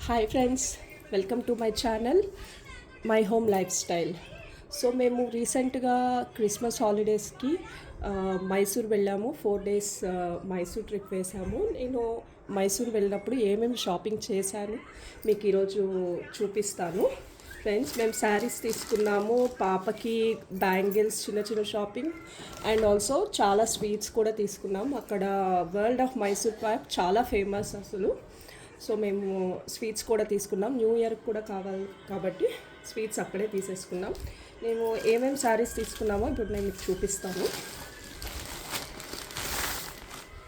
Hi friends, welcome to my channel my home life style. So మేము రీసెంట్గా Christmas హాలిడేస్కి Mysore వెళ్ళాము. 4 days Mysore trip వేసాము. నేను మైసూర్ వెళ్ళినప్పుడు ఏమేమి షాపింగ్ చేశాను మీకు ఈరోజు చూపిస్తాను. ఫ్రెండ్స్, మేము శారీస్ తీసుకున్నాము, పాపకి బ్యాంగిల్స్, చిన్న చిన్న షాపింగ్ అండ్ ఆల్సో చాలా స్వీట్స్ కూడా తీసుకున్నాము. అక్కడ వరల్డ్ ఆఫ్ మైసూర్ పాక్ చాలా ఫేమస్ అసలు. సో మేము స్వీట్స్ కూడా తీసుకున్నాం. న్యూ ఇయర్కి కూడా కావాలి కాబట్టి స్వీట్స్ అక్కడే తీసేసుకున్నాం. మేము ఏమేమి శారీస్ తీసుకున్నామో ఇప్పుడు నేను మీకు చూపిస్తాను.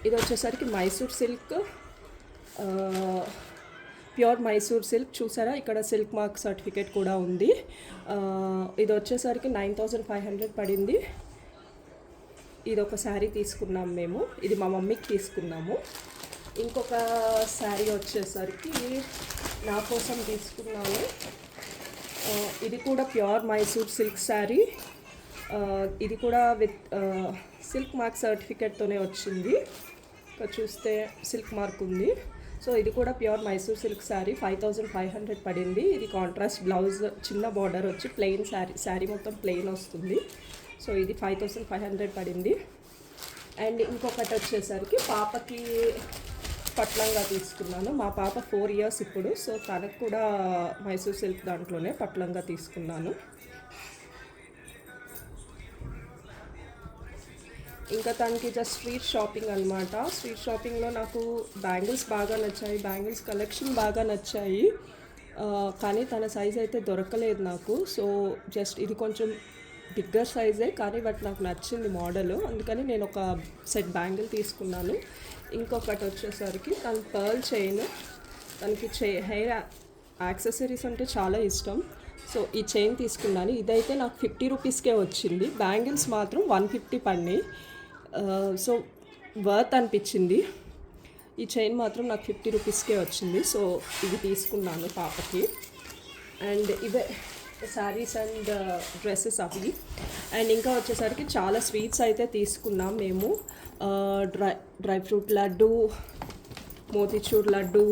ఇది వచ్చేసరికి Mysore silk, pure Mysore silk. చూసారా, ఇక్కడ సిల్క్ మార్క్ సర్టిఫికేట్ కూడా ఉంది. ఇది వచ్చేసరికి 9500 పడింది. ఇది ఒక శారీ తీసుకున్నాం మేము. ఇది మా మమ్మీకి తీసుకున్నాము. ఇంకొక శారీ వచ్చేసరికి నా కోసం తీసుకున్నాను. ఇది కూడా ప్యూర్ మైసూర్ సిల్క్ శారీ. ఇది కూడా విత్ సిల్క్ మార్క్ సర్టిఫికేట్తోనే వచ్చింది. ఇక్కడ చూస్తే సిల్క్ మార్క్ ఉంది. సో ఇది కూడా ప్యూర్ మైసూర్ సిల్క్ శారీ. 5500 పడింది. ఇది కాంట్రాస్ట్ బ్లౌజ్, చిన్న బార్డర్ వచ్చి ప్లెయిన్ శారీ మొత్తం ప్లెయిన్ వస్తుంది. సో ఇది 5500 పడింది. అండ్ ఇంకొకటి వచ్చేసరికి పాపకి పట్లంగా తీసుకున్నాను. మా పాప 4 years ఇప్పుడు. సో తనకు కూడా మైసూర్ సిల్క్ దాంట్లోనే పట్లంగా తీసుకున్నాను. ఇంకా తనకి జస్ట్ స్ట్రీట్ షాపింగ్ అనమాట. స్ట్రీట్ షాపింగ్లో నాకు బ్యాంగిల్స్ బాగా నచ్చాయి, బ్యాంగిల్స్ కలెక్షన్ బాగా నచ్చాయి. కానీ తన సైజ్ అయితే దొరకలేదు నాకు. సో జస్ట్ ఇది కొంచెం బిగ్గర్ సైజే, కానీ బట్ నాకు నచ్చింది మోడల్, అందుకని నేను ఒక సెట్ బ్యాంగిల్ తీసుకున్నాను. ఇంకొకటి వచ్చేసరికి తన పర్ల్ చైన్. తనకి హెయిర్ యాక్సెసరీస్ అంటే చాలా ఇష్టం. సో ఈ చైన్ తీసుకున్నాను. ఇదైతే నాకు 50 రూపీస్కే వచ్చింది. బ్యాంగిల్స్ మాత్రం 150 పడినాయి. సో వర్త్ అనిపించింది. ఈ చైన్ మాత్రం నాకు 50 రూపీస్కే వచ్చింది. సో ఇది తీసుకున్నాను పాపకి. అండ్ ఇవే శారీస్ అండ్ డ్రెస్సెస్ అవి. అండ్ ఇంకా వచ్చేసరికి చాలా స్వీట్స్ అయితే తీసుకున్నాం మేము. డ్రై ఫ్రూట్ లడ్డు, మోతిచూర్ లడ్డు,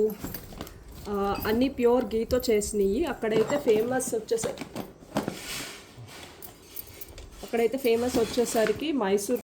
అన్నీ ప్యూర్ గీతో చేసినవి. అక్కడైతే ఫేమస్ వచ్చేసరికి మైసూర్